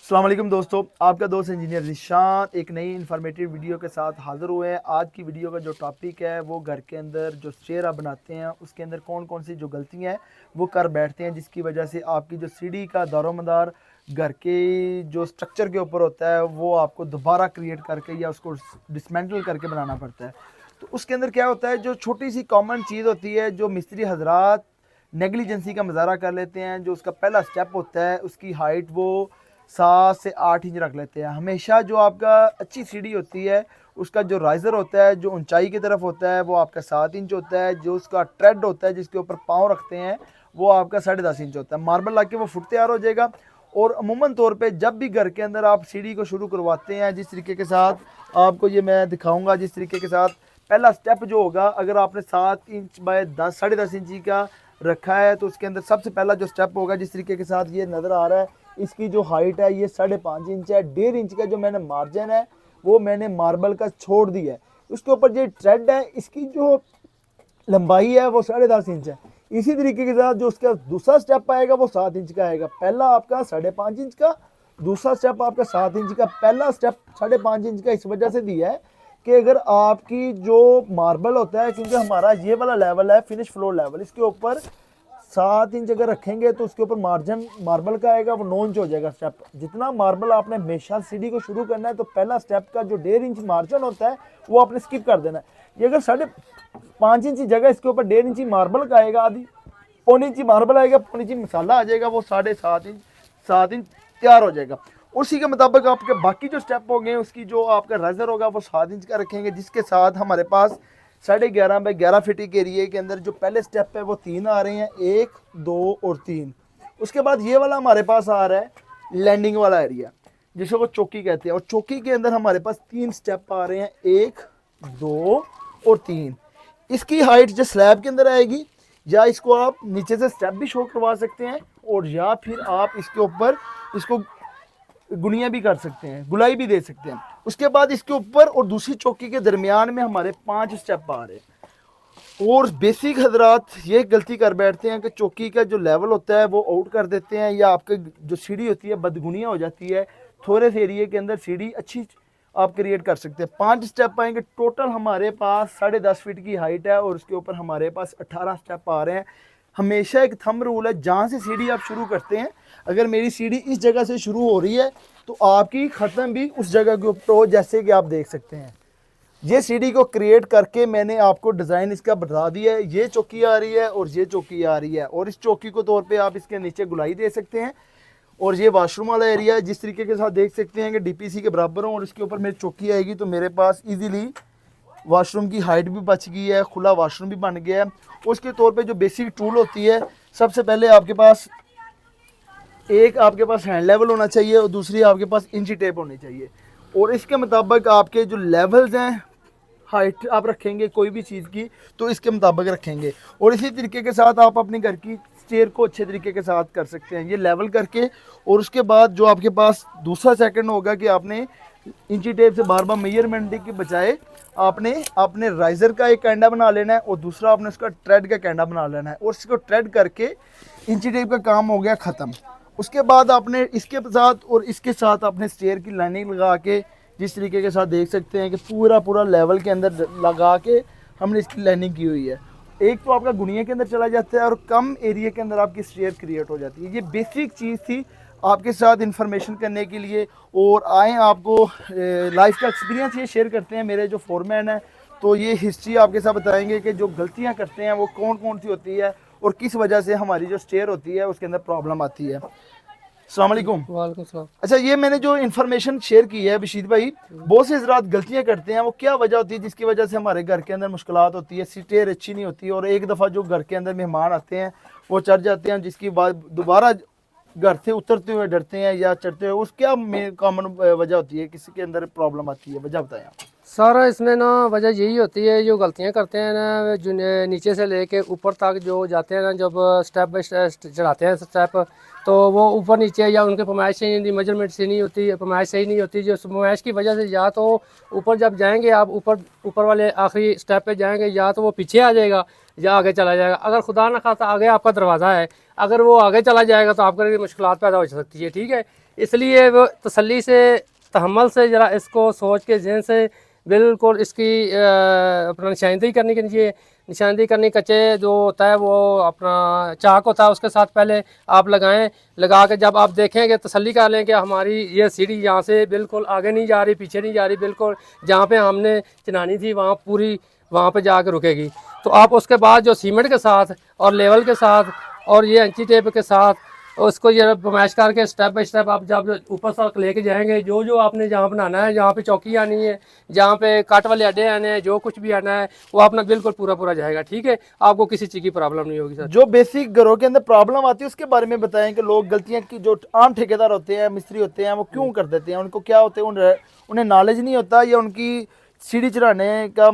अस्सलाम वालेकुम दोस्तों, आपका दोस्त इंजीनियर ज़िशान एक नई इन्फॉर्मेटिव वीडियो के साथ हाज़िर हुए हैं। आज की वीडियो का जो टॉपिक है वो घर के अंदर जो स्टेयर आप बनाते हैं उसके अंदर कौन कौन सी जो गलतियां हैं वो कर बैठते हैं, जिसकी वजह से आपकी जो सीढ़ी का दारोमदार घर के जो स्ट्रक्चर के ऊपर होता है वो आपको दोबारा क्रिएट करके या उसको डिसमेंटल करके बनाना पड़ता है। तो उसके अंदर क्या होता है, जो छोटी सी कॉमन चीज़ होती है जो मिस्त्री हजरात नेग्लिजेंसी का मुजाहरा कर लेते हैं। जो उसका पहला स्टेप होता है उसकी हाइट वो 7 से 8 इंच रख लेते हैं। हमेशा जो आपका अच्छी सीढ़ी होती है उसका जो राइज़र होता है जो ऊंचाई की तरफ होता है वो आपका 7 इंच होता है। जो उसका ट्रेड होता है जिसके ऊपर पाँव रखते हैं वो आपका 10.5 इंच होता है। मार्बल ला के वो फुट तैयार हो जाएगा। और अमूमन तौर पे जब भी घर के अंदर आप सीढ़ी को शुरू करवाते हैं, जिस तरीके के साथ आपको ये मैं दिखाऊंगा, जिस तरीके के साथ पहला स्टेप जो होगा, अगर आपने 7 इंच बाय 10 साढ़े 10 इंची का रखा है तो उसके अंदर सबसे पहला जो स्टेप होगा, जिस तरीके के साथ ये नज़र आ रहा है, इसकी जो हाइट है ये 5.5 इंच है। 1.5 इंच का जो मैंने मार्जिन है वो मैंने मार्बल का छोड़ दिया है। उसके ऊपर जो ट्रेड है इसकी जो लंबाई है वो 10.5 इंच है। इसी तरीके के साथ जो उसका दूसरा स्टेप आएगा वो 7 इंच का आएगा। पहला आपका 5.5 इंच का, दूसरा स्टेप आपका 7 इंच का। पहला स्टेप 5.5 इंच का इस वजह से दिया है कि अगर आपकी जो मार्बल होता है, क्योंकि हमारा ये वाला लेवल है फिनिश फ्लोर लेवल, इसके ऊपर 7 इंच अगर रखेंगे तो उसके ऊपर मार्जिन मार्बल का आएगा वो 9 इंच हो जाएगा स्टेप। जितना मार्बल आपने हमेशा सीढ़ी को शुरू करना है तो पहला स्टेप का जो 1.5 इंच मार्जिन होता है वो आपने स्किप कर देना है। ये अगर 5.5 इंच जगह इसके ऊपर 1.5 इंच मार्बल का आएगा, आधी 1.25 इंच मार्बल आएगा, 1.25 इंच मसाला आ जाएगा, वो 7.5 इंच 7 इंच तैयार हो जाएगा। उसी के मुताबिक आपके बाकी जो स्टेप हो गए उसकी जो आपका राइजर होगा वो 7 इंच का रखेंगे, जिसके साथ हमारे पास 11.5 बाई 11 फीट के एरिए के अंदर जो पहले स्टेप है वो 3 आ रहे हैं, 1 2 और 3। उसके बाद ये वाला हमारे पास आ रहा है लैंडिंग वाला एरिया, जिसको चौकी कहते हैं। और चौकी के अंदर हमारे पास 3 स्टेप आ रहे हैं, 1 2 और 3। इसकी हाइट जो स्लैब के अंदर आएगी, या इसको आप नीचे से स्टेप भी शो करवा सकते हैं और या फिर आप इसके ऊपर इसको गुनिया भी कर सकते हैं, गुलाई भी दे सकते हैं। उसके बाद इसके ऊपर और दूसरी चौकी के दरमियान में हमारे 5 स्टेप आ रहे हैं। और बेसिक हजरात ये गलती कर बैठते हैं कि चौकी का जो लेवल होता है वो आउट कर देते हैं, या आपके जो सीढ़ी होती है बदगुनिया हो जाती है। थोड़े से एरिए के अंदर सीढ़ी अच्छी आप क्रिएट कर सकते हैं। 5 स्टेप आएंगे, टोटल हमारे पास 10.5 फीट की हाइट है और उसके ऊपर हमारे पास 18 स्टेप आ रहे हैं। हमेशा एक थंब रूल है, जहाँ से सीढ़ी आप शुरू करते हैं, अगर मेरी सीढ़ी इस जगह से शुरू हो रही है तो आपकी ख़त्म भी उस जगह के ऊपर हो, जैसे कि आप देख सकते हैं। ये सीढ़ी को क्रिएट करके मैंने आपको डिज़ाइन इसका बता दिया है। ये चौकी आ रही है और ये चौकी आ रही है, और इस चौकी को तौर पे आप इसके नीचे गुलाई दे सकते हैं। और ये वाशरूम वाला एरिया है, जिस तरीके के साथ देख सकते हैं कि डीपीसी के बराबर हो और इसके ऊपर मेरी चौकी आएगी तो मेरे पास इजीली वॉशरूम की हाइट भी बच गई है, खुला वॉशरूम भी बन गया है। उसके तौर पे जो बेसिक टूल होती है, सबसे पहले आपके पास हैंड लेवल होना चाहिए और दूसरी आपके पास इंची टेप होनी चाहिए। और इसके मुताबिक आपके जो लेवल्स हैं, हाइट आप रखेंगे कोई भी चीज़ की तो इसके मुताबिक रखेंगे। और इसी तरीके के साथ आप अपने घर की स्टेयर को अच्छे तरीके के साथ कर सकते हैं, ये लेवल करके। और उसके बाद जो आपके पास दूसरा सेकंड होगा कि आपने इंची टेप से बार बार मेजरमेंट के बजाय आपने अपने राइज़र का एक कैंडा बना लेना है और दूसरा आपने उसका ट्रेड का कैंडा बना लेना है, और इसको ट्रेड करके इंची टेप का काम हो गया ख़त्म। उसके बाद आपने इसके साथ और इसके साथ अपने स्टेयर की लाइनिंग लगा के, जिस तरीके के साथ देख सकते हैं कि पूरा लेवल के अंदर लगा के हमने इसकी लाइनिंग की हुई है। एक तो आपका गुनिया के अंदर चला जाता है और कम एरिया के अंदर आपकी स्टेयर क्रिएट हो जाती है। ये बेसिक चीज़ थी आपके साथ इंफॉर्मेशन करने के लिए। और आए आपको लाइफ का एक्सपीरियंस ये शेयर करते हैं मेरे जो फोरमैन हैं, तो ये हिस्ट्री आपके साथ बताएंगे कि जो गलतियाँ करते हैं वो कौन कौन सी होती है और किस वजह से हमारी जो स्टेयर होती है उसके अंदर प्रॉब्लम आती है। अस्सलाम वालेकुम। वालेकुम सलाम। अच्छा, ये मैंने जो इन्फॉर्मेशन शेयर की है बशीर भाई, बहुत से हजरात गलतियां करते हैं, वो क्या वजह होती है जिसकी वजह से हमारे घर के अंदर मुश्किलात होती है, स्टेयर अच्छी नहीं होती और एक दफ़ा जो घर के अंदर मेहमान आते हैं वो चढ़ जाते हैं, जिसकी बाद दोबारा घर से उतरते हुए डरते हैं या चढ़ते हुए, उस क्या कॉमन वजह होती है, किसी के अंदर प्रॉब्लम आती है, वजह बताएं आप। सारा इसमें ना वजह यही होती है, जो गलतियां करते हैं ना, जो नीचे से लेके ऊपर तक जो जाते हैं ना, जब स्टेप बाय स्टेप चढ़ाते हैं स्टेप, तो वो ऊपर नीचे या उनके पैमाइश सही नहीं होती, मेजरमेंट सही नहीं होती, पैमाइश सही नहीं होती। जो पैमाइश की वजह से या तो ऊपर जब जाएंगे आप ऊपर वाले आखिरी स्टेप पे जाएंगे, या तो वो पीछे आ जाएगा या आगे चला जाएगा। अगर खुदा न खास्ता आगे आपका दरवाज़ा है, अगर वो आगे चला जाएगा तो आपके लिए मुश्किलात पैदा हो सकती है। ठीक है, इसलिए वो तसल्ली से, तहम्मुल से ज़रा इसको सोच के जहन से बिल्कुल इसकी अपना निशानदेही करनी चाहिए। निशानदेही करनी, कच्चे जो होता है वो अपना चाक होता है उसके साथ पहले आप लगाएं। लगा के जब आप देखेंगे, तसल्ली कर लें कि हमारी ये सीढ़ी यहाँ से बिल्कुल आगे नहीं जा रही, पीछे नहीं जा रही, बिल्कुल जहाँ पे हमने चढ़ानी थी वहाँ पूरी वहाँ पे जाकर रुकेगी। तो आप उसके बाद जो सीमेंट के साथ और लेवल के साथ और ये अंची टेप के साथ उसको ये मैश करके स्टेप बाय स्टेप आप जब ऊपर तक लेके जाएंगे, जो जो आपने जहाँ बनाना है, जहाँ पे चौकी आनी है, जहाँ पे काट वाले अड्डे आने हैं, जो कुछ भी आना है वो अपना बिल्कुल पूरा पूरा जाएगा। ठीक है, आपको किसी चीज़ की प्रॉब्लम नहीं होगी सर। जो बेसिक घरों के अंदर प्रॉब्लम आती है उसके बारे में बताएं कि लोग गलतियां की, जो आम ठेकेदार होते हैं, मिस्त्री होते हैं, वो क्यों कर देते हैं, उनको क्या होते हैं, उन्हें नॉलेज नहीं होता या उनकी सीढ़ी चढ़ाने का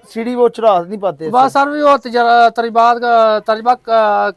सीढ़ी वो चढ़ा नहीं पाते। बस सर वो तजर्बा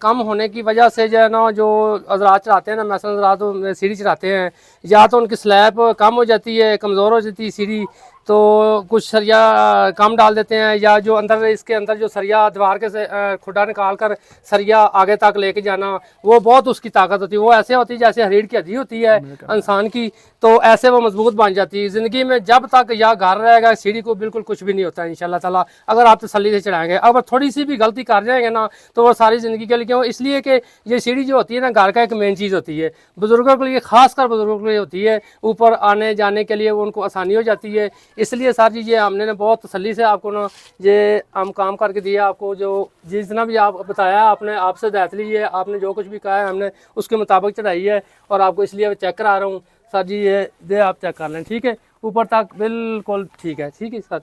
कम होने की वजह से जो है ना, जो हजरात चढ़ाते हैं ना, मसलन हजरात सीढ़ी चढ़ाते हैं, या तो उनकी स्लैब कम हो जाती है, कमज़ोर हो जाती है सीढ़ी, तो कुछ सरिया कम डाल देते हैं, या जो अंदर इसके अंदर जो सरिया दीवार के से खुदा निकाल कर सरिया आगे तक लेके जाना, वो बहुत उसकी ताकत होती है। वो ऐसे होती है जैसे हरीड़ की हड्डी होती है इंसान की, तो ऐसे वो मजबूत बन जाती है। ज़िंदगी में जब तक या घर रहेगा सीढ़ी को बिल्कुल कुछ भी नहीं होता है इंशाल्लाह ताला, अगर आप तसल्ली से चढ़ाएंगे। अगर थोड़ी सी भी गलती कर जाएंगे ना, तो वो सारी ज़िंदगी के लिए, क्यों, इसलिए कि ये सीढ़ी जो होती है ना, घर का एक मेन चीज़ होती है, बुज़ुर्गों के लिए, खासकर बुज़ुर्गों के लिए होती है, ऊपर आने जाने के लिए उनको आसानी हो जाती है। इसलिए सर जी ये हमने ना बहुत तसल्ली से आपको ना ये हम काम करके दिया आपको, जो जितना भी आप बताया आपने, आपसे हिदायत ली है, आपने जो कुछ भी कहा है हमने उसके मुताबिक चढ़ाई है, और आपको इसलिए चेक करा रहा हूँ सर जी। ये आप चेक कर लें, ठीक है, ऊपर तक बिल्कुल ठीक है। ठीक है सर।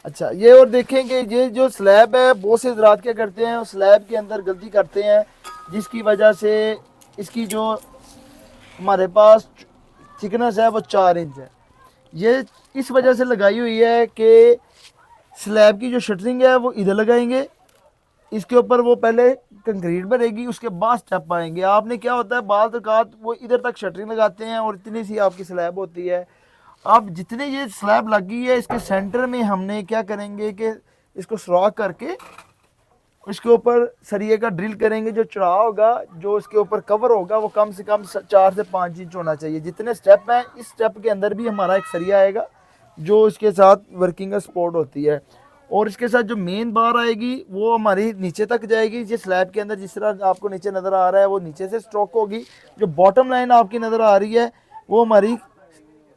अच्छा, ये और देखें कि ये जो स्लैब है, बहुत से हजरात क्या करते हैं, स्लैब के अंदर गलती करते हैं, जिसकी वजह से इसकी जो हमारे पास थिकनेस है वो 4 इंच है। ये इस वजह से लगाई हुई है कि स्लैब की जो शटरिंग है वो इधर लगाएंगे, इसके ऊपर वो पहले कंक्रीट भरेगी, उसके बाद स्टेप आएंगे। आपने क्या होता है, बाल तकात वो इधर तक शटरिंग लगाते हैं और इतनी सी आपकी स्लैब होती है। अब जितने ये स्लैब लगी है, इसके सेंटर में हमने क्या करेंगे कि इसको सुराख करके इसके ऊपर सरिये का ड्रिल करेंगे। जो चढ़ाव होगा, जो इसके ऊपर कवर होगा, वो कम से कम 4 से 5 इंच होना चाहिए। जितने स्टेप हैं, इस स्टेप के अंदर भी हमारा एक सरिया आएगा जो इसके साथ वर्किंग का सपोर्ट होती है, और इसके साथ जो मेन बार आएगी वो हमारी नीचे तक जाएगी। जिस स्लैब के अंदर जिस तरह आपको नीचे नज़र आ रहा है, वो नीचे से स्ट्रोक होगी। जो बॉटम लाइन आपकी नज़र आ रही है वो हमारी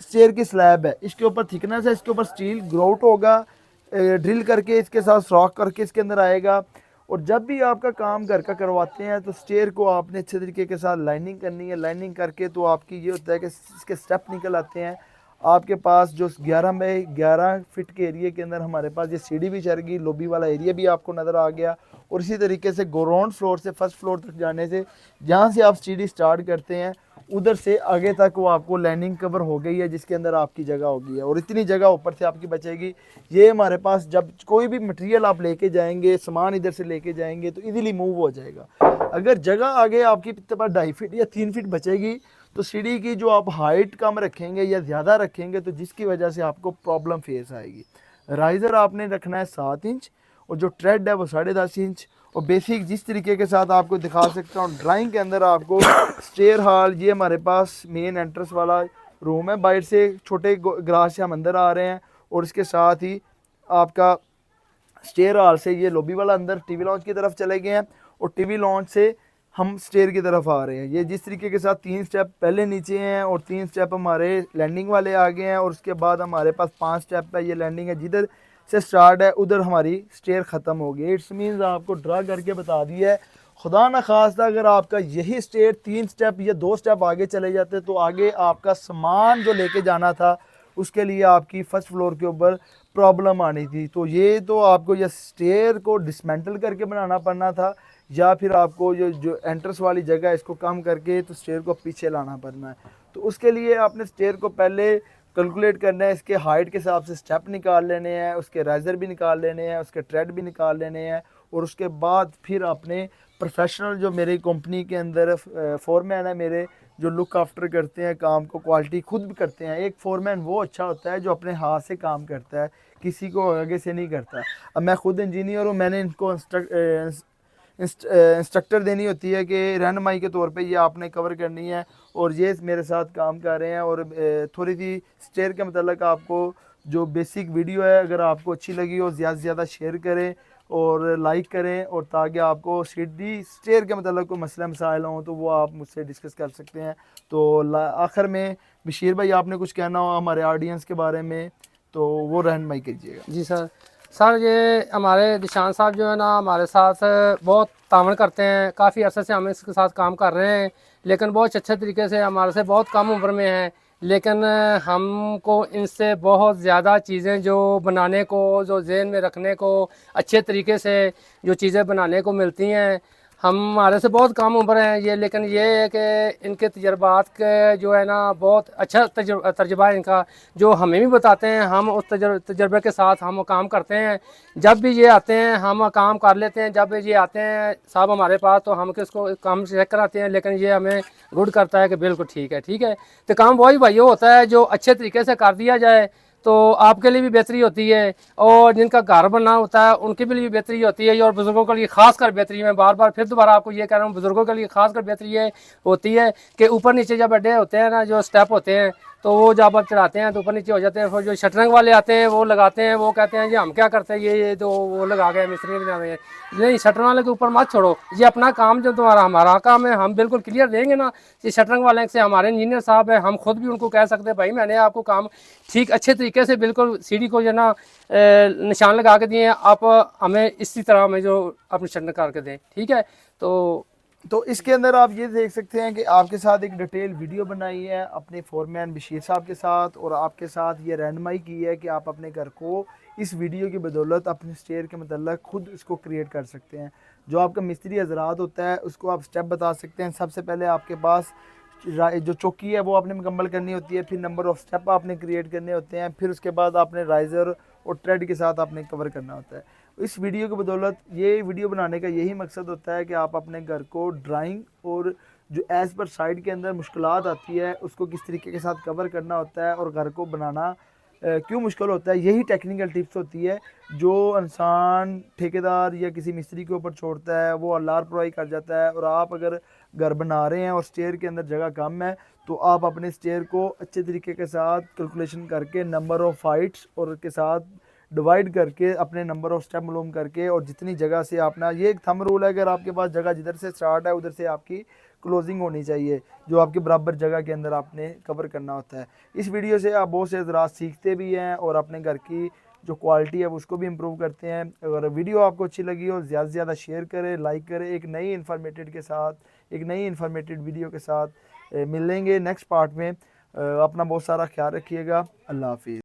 स्टेयर की स्लैब है, इसके ऊपर थिकनेस है, इसके ऊपर स्टील ग्राउट होगा, ड्रिल करके इसके साथ फ्रॉक करके इसके अंदर आएगा। और जब भी आपका काम घर का करवाते हैं तो स्टेयर को आपने अच्छे तरीके के साथ लाइनिंग करनी है। लाइनिंग करके तो आपकी ये होता है कि इसके स्टेप निकल आते हैं। आपके पास जो 11 बाई 11 फीट के एरिया के अंदर हमारे पास ये सीढ़ी भी चढ़ गई, लॉबी वाला एरिया भी आपको नज़र आ गया। और इसी तरीके से ग्राउंड फ्लोर से फर्स्ट फ्लोर तक जाने से, जहाँ से आप सीढ़ी स्टार्ट करते हैं उधर से आगे तक वो आपको लैंडिंग कवर हो गई है, जिसके अंदर आपकी जगह होगी है, और इतनी जगह ऊपर से आपकी बचेगी। ये हमारे पास जब कोई भी मटेरियल आप लेके जाएंगे, सामान इधर से लेके जाएंगे, तो इजीली मूव हो जाएगा। अगर जगह आगे आपकी 2.5 फीट या 3 फीट बचेगी, तो सीढ़ी की जो आप हाइट कम रखेंगे या ज़्यादा रखेंगे, तो जिसकी वजह से आपको प्रॉब्लम फेस आएगी। राइज़र आपने रखना है 7 इंच, और जो ट्रेड है वो 10.5 इंच। और बेसिक जिस तरीके के साथ आपको दिखा सकता हूँ ड्राइंग के अंदर आपको स्टेयर हॉल, ये हमारे पास मेन एंट्रेंस वाला रूम है, बाहर से छोटे ग्रास से हम अंदर आ रहे हैं, और इसके साथ ही आपका स्टेयर हॉल से ये लॉबी वाला अंदर टीवी लॉन्च की तरफ चले गए हैं, और टीवी लॉन्च से हम स्टेयर की तरफ आ रहे हैं। ये जिस तरीके के साथ 3 स्टेप पहले नीचे हैं और 3 स्टेप हमारे लैंडिंग वाले आ गए हैं, और उसके बाद हमारे पास 5 स्टेप है, ये लैंडिंग है, जिधर से स्टार्ट है उधर हमारी स्टेयर ख़त्म हो गई। इट्स मीन्स आपको ड्रा करके बता दिया है। खुदा न खास्ता अगर आपका यही स्टेयर 3 स्टेप या 2 स्टेप आगे चले जाते, तो आगे आपका सामान जो लेके जाना था उसके लिए आपकी फर्स्ट फ्लोर के ऊपर प्रॉब्लम आनी थी। तो ये तो आपको ये स्टेयर को डिसमेंटल करके बनाना पड़ना था, या फिर आपको जो एंट्रेंस वाली जगह है इसको कम करके तो स्टेयर को पीछे लाना पड़ना है। तो उसके लिए आपने स्टेयर को पहले कैलकुलेट करना है, इसके हाइट के हिसाब से स्टेप निकाल लेने हैं, उसके राइज़र भी निकाल लेने हैं, उसके ट्रेड भी निकाल लेने हैं, और उसके बाद फिर आपने प्रोफेशनल जो मेरी कंपनी के अंदर फोरमैन है मेरे, जो लुक आफ्टर करते हैं काम को, क्वालिटी खुद भी करते हैं। एक फोरमैन वो अच्छा होता है जो अपने हाथ से काम करता है, किसी को आगे से नहीं करता। अब मैं खुद इंजीनियर हूँ, मैंने इनको इंस्ट्रक्टर देनी होती है कि रहनुमाई के तौर पे ये आपने कवर करनी है। और ये मेरे साथ काम कर रहे हैं। और थोड़ी सी स्टेयर के मतलब आपको जो बेसिक वीडियो है अगर आपको अच्छी लगी हो ज़्यादा से ज़्यादा शेयर करें और लाइक करें, और ताकि आपको सीढ़ी स्टेयर के मतलब कोई मसला मसाइल हों तो वो आप मुझसे डिस्कस कर सकते हैं। तो आखिर में बशीर भाई आपने कुछ कहना हो हमारे ऑडियंस के बारे में तो वो रहनुमाई कीजिएगा। जी सर। सर ये हमारे दिशान साहब जो है ना हमारे साथ बहुत तावन करते हैं, काफ़ी अरसे से हम इसके साथ काम कर रहे हैं, लेकिन बहुत अच्छे तरीके से हमारे से बहुत कम उम्र में हैं, लेकिन हमको इनसे बहुत ज़्यादा चीज़ें जो बनाने को, जो ज़हन में रखने को, अच्छे तरीके से जो चीज़ें बनाने को मिलती हैं। हमारे से बहुत कम उम्र हैं ये, लेकिन ये है कि इनके तजर्बात के जो है ना बहुत अच्छा तजर्बा है इनका, जो हमें भी बताते हैं। हम उस तजर्बे के साथ हम काम करते हैं। जब भी ये आते हैं हम काम कर लेते हैं। जब ये आते हैं साहब हमारे पास तो हम किसको काम चेक कराते हैं, लेकिन ये हमें गुड करता है कि बिल्कुल ठीक है, ठीक है। तो काम वही भाइयों होता है जो अच्छे तरीके से कर दिया जाए तो आपके लिए भी बेहतरी होती है, और जिनका घर बनना होता है उनके लिए भी बेहतरी होती है, और बुज़ुर्गों के लिए खास कर बेहतरी। मैं बार बार फिर दोबारा आपको ये कह रहा हूँ, बुज़ुर्गों के लिए खास कर बेहतरी ये होती है कि ऊपर नीचे जब अड्डे होते हैं ना, जो स्टेप होते हैं तो वो जब आप चढ़ाते हैं तो ऊपर नीचे हो जाते हैं। फिर जो शटरंग वाले आते हैं वो लगाते हैं, वो कहते हैं जी हम क्या करते हैं, ये तो वो लगा गए मिस्त्री बना गए। नहीं, शटरंग वाले के ऊपर मत छोड़ो, ये अपना काम जो तुम्हारा हमारा काम है हम बिल्कुल क्लियर देंगे ना। ये शटरंग वाले से हमारे इंजीनियर साहब है, हम खुद भी उनको कह सकते हैं भाई मैंने आपको काम ठीक अच्छे तरीके से बिल्कुल सीढ़ी को जो ना निशान लगा के दिए हैं, आप हमें इसी तरह हमें जो अपनी शटरंग करके दें, ठीक है। तो इसके अंदर आप ये देख सकते हैं कि आपके साथ एक डिटेल वीडियो बनाई है अपने फोरमैन बशीर साहब के साथ, और आपके साथ ये रहनुमाई की है कि आप अपने घर को इस वीडियो की बदौलत अपने स्टेयर के मतलब खुद इसको क्रिएट कर सकते हैं। जो आपका मिस्त्री हजरात होता है उसको आप स्टेप बता सकते हैं। सबसे पहले आपके पास जो चौकी है वो आपने मुकम्मल करनी होती है, फिर नंबर ऑफ स्टेप आपने क्रिएट करने होते हैं, फिर उसके बाद आपने राइज़र और ट्रेड के साथ आपने कवर करना होता है। इस वीडियो की बदौलत ये वीडियो बनाने का यही मकसद होता है कि आप अपने घर को ड्राइंग और जो एज़ पर साइड के अंदर मुश्किलात आती है उसको किस तरीके के साथ कवर करना होता है, और घर को बनाना क्यों मुश्किल होता है, यही टेक्निकल टिप्स होती है जो इंसान ठेकेदार या किसी मिस्त्री के ऊपर छोड़ता है वो लापरवाही कर जाता है। और आप अगर घर बना रहे हैं और स्टेयर के अंदर जगह कम है तो आप अपने स्टेयर को अच्छे तरीके के साथ कैलकुलेशन करके नंबर ऑफ़ हाइट्स और के साथ डिवाइड करके अपने नंबर ऑफ स्टेप मालूम करके, और जितनी जगह से आपने ये एक थंब रूल है, अगर आपके पास जगह जिधर से स्टार्ट है उधर से आपकी क्लोजिंग होनी चाहिए, जो आपके बराबर जगह के अंदर आपने कवर करना होता है। इस वीडियो से आप बहुत से हज़रात सीखते भी हैं और अपने घर की जो क्वालिटी है उसको भी इम्प्रूव करते हैं। अगर वीडियो आपको अच्छी लगी हो ज़्यादा से ज़्यादा शेयर करें, लाइक करें। एक नई इन्फॉर्मेटिव वीडियो के साथ मिलेंगे नेक्स्ट पार्ट में। अपना बहुत सारा ख्याल रखिएगा। अल्लाह हाफिज़।